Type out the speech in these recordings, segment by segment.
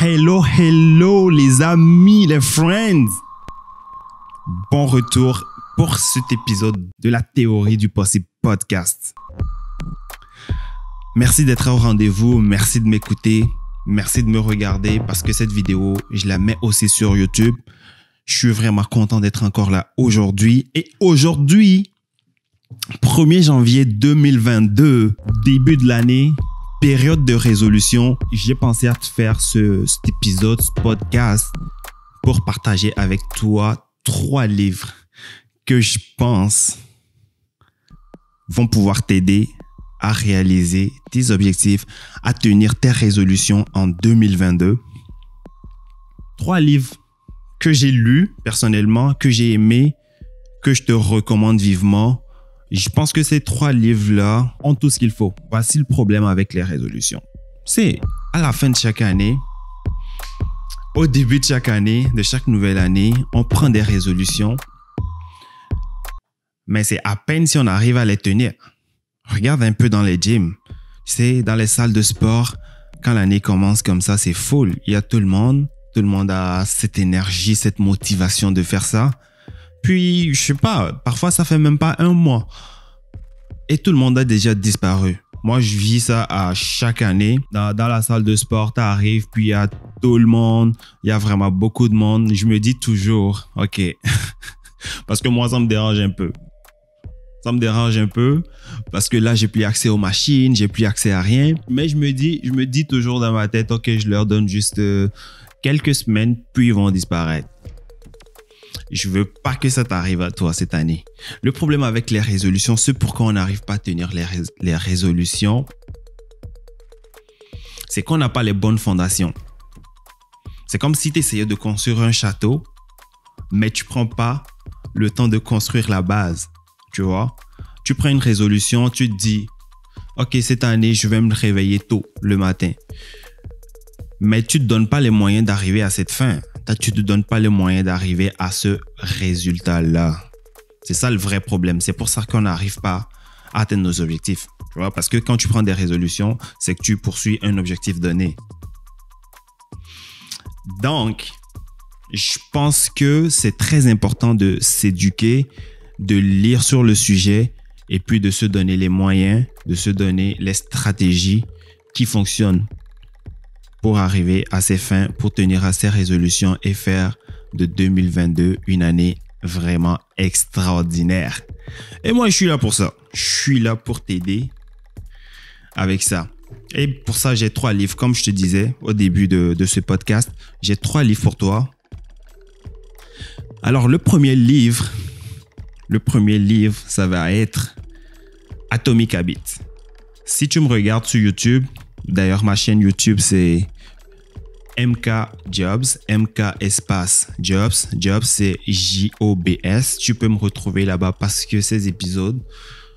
Hello, hello les amis, les friends. Bon retour pour cet épisode de la théorie du possible podcast. Merci d'être au rendez-vous, merci de m'écouter, merci de me regarder parce que cette vidéo, je la mets aussi sur YouTube. Je suis vraiment content d'être encore là aujourd'hui. Et aujourd'hui, 1er janvier 2022, début de l'année, période de résolution, j'ai pensé à te faire cet épisode, ce podcast, pour partager avec toi 3 livres que je pense vont pouvoir t'aider à réaliser tes objectifs, à tenir tes résolutions en 2022. 3 livres que j'ai lus personnellement, que j'ai aimés, que je te recommande vivement. Je pense que ces 3 livres-là ont tout ce qu'il faut. Voici le problème avec les résolutions. C'est à la fin de chaque année, au début de chaque année, de chaque nouvelle année, on prend des résolutions. Mais c'est à peine si on arrive à les tenir. Regarde un peu dans les gyms. Tu sais, dans les salles de sport, quand l'année commence comme ça, c'est full. Il y a tout le monde. Tout le monde a cette énergie, cette motivation de faire ça. Puis, je sais pas, parfois ça fait même pas un mois. Et tout le monde a déjà disparu. Moi, je vis ça à chaque année. Dans la salle de sport, tu arrives, puis il y a tout le monde. Il y a vraiment beaucoup de monde. Je me dis toujours, OK. Parce que moi, ça me dérange un peu. Ça me dérange un peu parce que là, j'ai plus accès aux machines, j'ai plus accès à rien. Mais je me dis toujours dans ma tête, OK, je leur donne juste quelques semaines, puis ils vont disparaître. Je veux pas que ça t'arrive à toi cette année. Le problème avec les résolutions, c'est pourquoi on n'arrive pas à tenir les résolutions, c'est qu'on n'a pas les bonnes fondations. C'est comme si tu essayais de construire un château, mais tu prends pas le temps de construire la base. Tu vois? Tu prends une résolution, tu te dis, OK, cette année, je vais me réveiller tôt le matin. Mais tu ne te donnes pas les moyens d'arriver à cette fin. Tu ne te donnes pas les moyens d'arriver à ce résultat-là. C'est ça le vrai problème. C'est pour ça qu'on n'arrive pas à atteindre nos objectifs. Tu vois? Parce que quand tu prends des résolutions, c'est que tu poursuis un objectif donné. Donc, je pense que c'est très important de s'éduquer, de lire sur le sujet et puis de se donner les moyens, de se donner les stratégies qui fonctionnent pour arriver à ses fins, pour tenir à ses résolutions et faire de 2022 une année vraiment extraordinaire. Et moi, je suis là pour ça. Je suis là pour t'aider avec ça. Et pour ça, j'ai 3 livres. Comme je te disais au début de ce podcast, j'ai 3 livres pour toi. Alors, le premier livre, ça va être Atomic Habits. Si tu me regardes sur YouTube, d'ailleurs, ma chaîne YouTube, c'est MK Jobs, MK espace Jobs. Jobs, c'est J-O-B-S. Tu peux me retrouver là-bas parce que ces épisodes,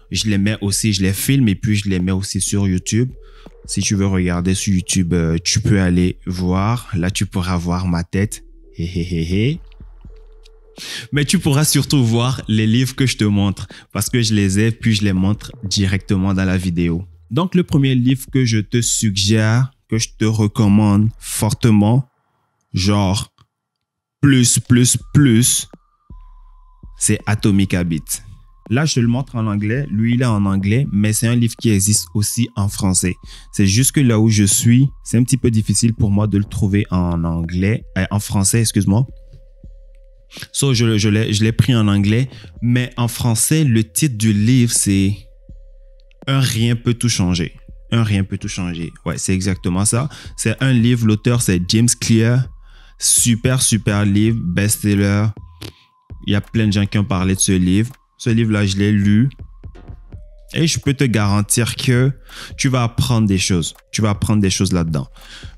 je les mets aussi, je les filme et puis je les mets aussi sur YouTube. Si tu veux regarder sur YouTube, tu peux aller voir. Là, tu pourras voir ma tête. Mais tu pourras surtout voir les livres que je te montre parce que je les ai puis je les montre directement dans la vidéo. Donc, le premier livre que je te suggère, que je te recommande fortement, genre plus, c'est Atomic Habits. Là, je te le montre en anglais. Lui, il est en anglais, mais c'est un livre qui existe aussi en français. C'est juste que là où je suis, c'est un petit peu difficile pour moi de le trouver en français, excuse-moi. So, je l'ai pris en anglais, mais en français, le titre du livre, c'est Un rien peut tout changer. Un rien peut tout changer. Ouais, c'est exactement ça. C'est un livre, l'auteur, c'est James Clear. Super livre, best-seller. Il y a plein de gens qui ont parlé de ce livre. Ce livre-là, je l'ai lu. Et je peux te garantir que tu vas apprendre des choses. Tu vas apprendre des choses là-dedans.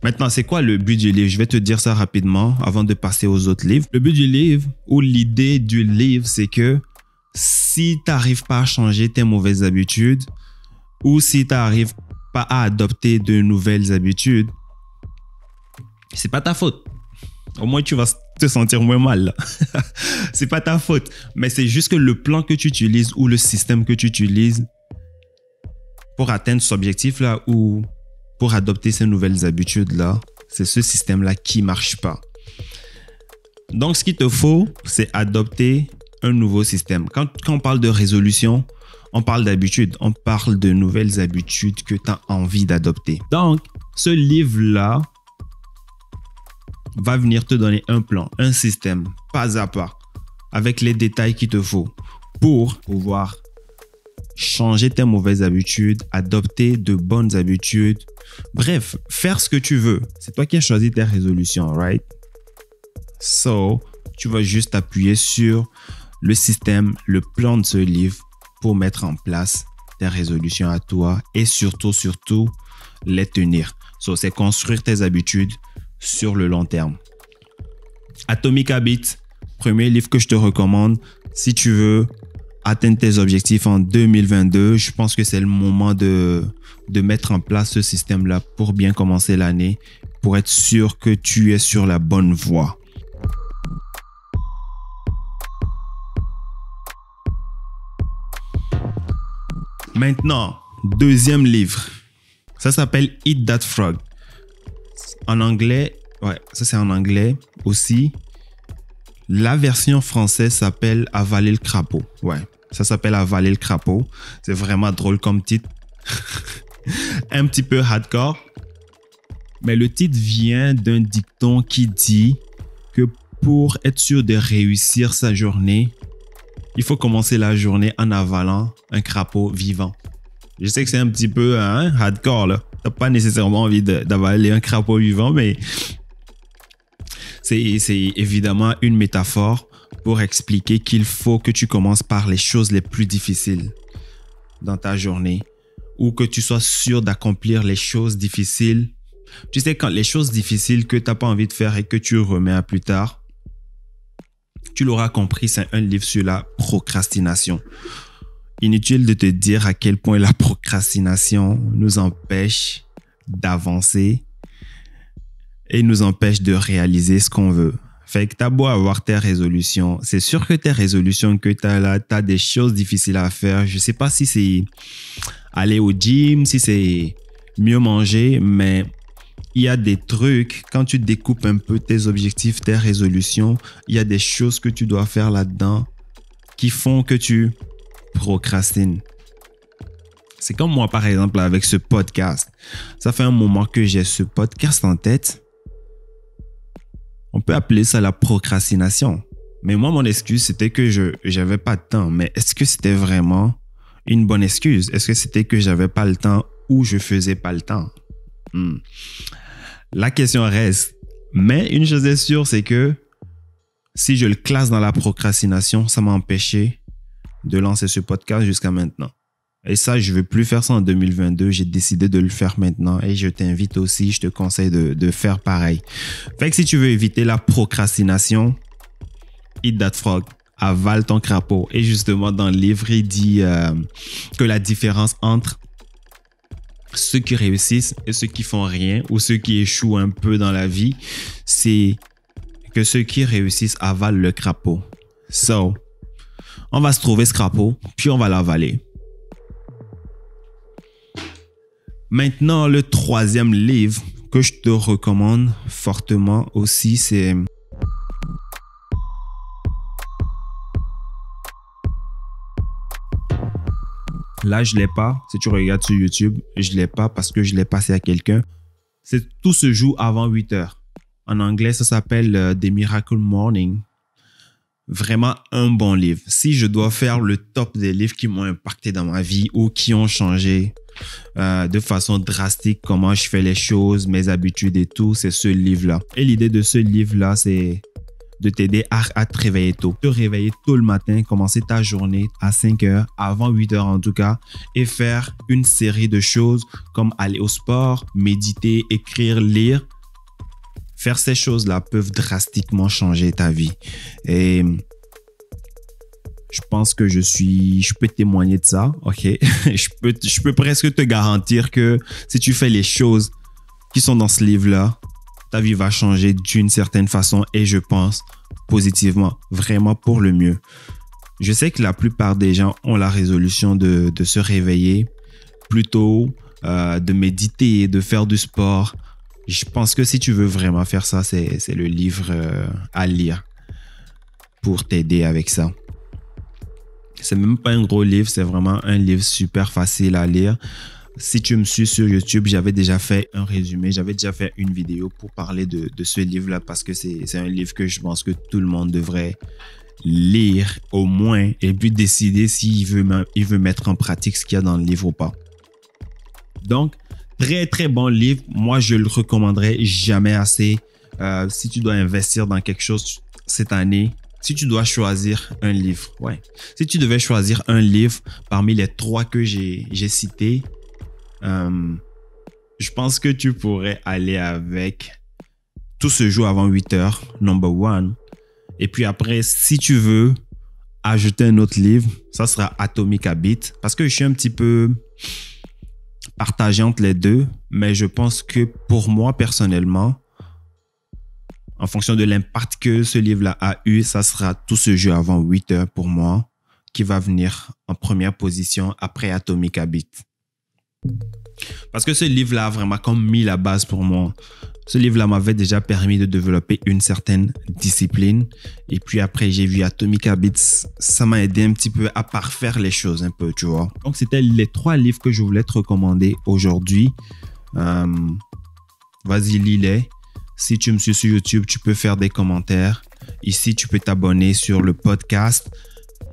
Maintenant, c'est quoi le but du livre? Je vais te dire ça rapidement avant de passer aux autres livres. Le but du livre ou l'idée du livre, c'est que si tu n'arrives pas à changer tes mauvaises habitudes ou si tu n'arrives pas à adopter de nouvelles habitudes, c'est pas ta faute. Au moins, tu vas te sentir moins mal. C'est pas ta faute. Mais c'est juste que le plan que tu utilises ou le système que tu utilises pour atteindre cet objectif-là ou pour adopter ces nouvelles habitudes-là, C'est ce système-là qui marche pas. Donc, ce qu'il te faut, c'est adopter un nouveau système. Quand on parle de résolution, on parle d'habitude. On parle de nouvelles habitudes que tu as envie d'adopter. Donc, ce livre-là va venir te donner un plan, un système, pas à pas, avec les détails qu'il te faut pour pouvoir changer tes mauvaises habitudes, adopter de bonnes habitudes. Bref, faire ce que tu veux. C'est toi qui as choisi tes résolutions, right? So, tu vas juste appuyer sur le système, le plan de ce livre pour mettre en place tes résolutions à toi et surtout, les tenir. So, c'est construire tes habitudes sur le long terme. Atomic Habits, premier livre que je te recommande si tu veux atteindre tes objectifs en 2022. Je pense que c'est le moment de mettre en place ce système-là pour bien commencer l'année, pour être sûr que tu es sur la bonne voie. Maintenant, deuxième livre. Ça s'appelle Eat That Frog. En anglais, ouais, ça c'est en anglais aussi. La version française s'appelle Avaler le crapaud. Ouais, ça s'appelle Avaler le crapaud. C'est vraiment drôle comme titre. Un petit peu hardcore. Mais le titre vient d'un dicton qui dit que pour être sûr de réussir sa journée, il faut commencer la journée en avalant un crapaud vivant. Je sais que c'est un petit peu hardcore, là. T'as pas nécessairement envie d'avaler un crapaud vivant, mais c'est évidemment une métaphore pour expliquer qu'il faut que tu commences par les choses les plus difficiles dans ta journée ou que tu sois sûr d'accomplir les choses difficiles. Tu sais, quand les choses difficiles que tu n'as pas envie de faire et que tu remets à plus tard, tu l'auras compris, c'est un livre sur la procrastination. Inutile de te dire à quel point la procrastination nous empêche d'avancer et nous empêche de réaliser ce qu'on veut. Fait que t'as beau avoir tes résolutions, c'est sûr que tes résolutions que t'as là, t'as des choses difficiles à faire. Je sais pas si c'est aller au gym, si c'est mieux manger, mais il y a des trucs, quand tu découpes un peu tes objectifs, tes résolutions, il y a des choses que tu dois faire là-dedans qui font que tu procrastines. C'est comme moi, par exemple, avec ce podcast. Ça fait un moment que j'ai ce podcast en tête. On peut appeler ça la procrastination. Mais moi, mon excuse, c'était que je n'avais pas de temps. Mais est-ce que c'était vraiment une bonne excuse? Est-ce que c'était que j'avais pas le temps ou je faisais pas le temps? La question reste. Mais une chose est sûre, c'est que si je le classe dans la procrastination, ça m'a empêché de lancer ce podcast jusqu'à maintenant. Et ça, je ne veux plus faire ça en 2022. J'ai décidé de le faire maintenant et je t'invite aussi, je te conseille de faire pareil. Fait que si tu veux éviter la procrastination, Eat That Frog, avale ton crapaud. Et justement, dans le livre, il dit que la différence entre ceux qui réussissent et ceux qui font rien ou ceux qui échouent un peu dans la vie, c'est que ceux qui réussissent avalent le crapaud. So, on va se trouver ce crapaud, puis on va l'avaler. Maintenant, le troisième livre que je te recommande fortement aussi, c'est là, je ne l'ai pas. Si tu regardes sur YouTube, je ne l'ai pas parce que je l'ai passé à quelqu'un. Tout se joue avant 8 heures. En anglais, ça s'appelle The Miracle Morning. Vraiment un bon livre. Si je dois faire le top des livres qui m'ont impacté dans ma vie ou qui ont changé de façon drastique comment je fais les choses, mes habitudes et tout, c'est ce livre-là. Et l'idée de ce livre-là, c'est de t'aider à te réveiller tôt. Te réveiller tôt le matin, commencer ta journée à 5 heures, avant 8 heures en tout cas, et faire une série de choses comme aller au sport, méditer, écrire, lire. Faire ces choses-là peuvent drastiquement changer ta vie. Et je pense que je peux témoigner de ça, ok? Je peux presque te garantir que si tu fais les choses qui sont dans ce livre-là, ta vie va changer d'une certaine façon et je pense positivement, vraiment pour le mieux. Je sais que la plupart des gens ont la résolution de se réveiller plus tôt, de méditer, de faire du sport Je pense que si tu veux vraiment faire ça, c'est le livre à lire pour t'aider avec ça. C'est même pas un gros livre, c'est vraiment un livre super facile à lire. Si tu me suis sur YouTube, j'avais déjà fait un résumé, j'avais déjà fait une vidéo pour parler de ce livre-là parce que c'est un livre que je pense que tout le monde devrait lire au moins et puis décider s'il veut mettre en pratique ce qu'il y a dans le livre ou pas. Donc, très très bon livre. Moi, je le recommanderais jamais assez. Si tu dois investir dans quelque chose cette année, si tu dois choisir un livre, si tu devais choisir un livre parmi les 3 que j'ai cités, je pense que tu pourrais aller avec Tout se joue avant 8 heures, number 1. Et puis après, si tu veux ajouter un autre livre, ça sera Atomic Habits. Parce que je suis un petit peu partagé entre les deux, mais je pense que pour moi, personnellement, en fonction de l'impact que ce livre-là a eu, ça sera Tout se joue avant 8 heures pour moi, qui va venir en première position après Atomic Habits. Parce que ce livre-là a vraiment comme mis la base pour moi. Ce livre-là m'avait déjà permis de développer une certaine discipline. Et puis après, j'ai vu Atomic Habits. Ça m'a aidé un petit peu à parfaire les choses un peu, tu vois. Donc, c'était les 3 livres que je voulais te recommander aujourd'hui. Vas-y, lis-les. Si tu me suis sur YouTube, tu peux faire des commentaires. Ici, tu peux t'abonner sur le podcast.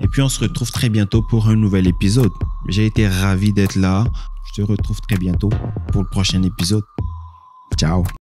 Et puis, on se retrouve très bientôt pour un nouvel épisode. J'ai été ravi d'être là. Je te retrouve très bientôt pour le prochain épisode. Ciao.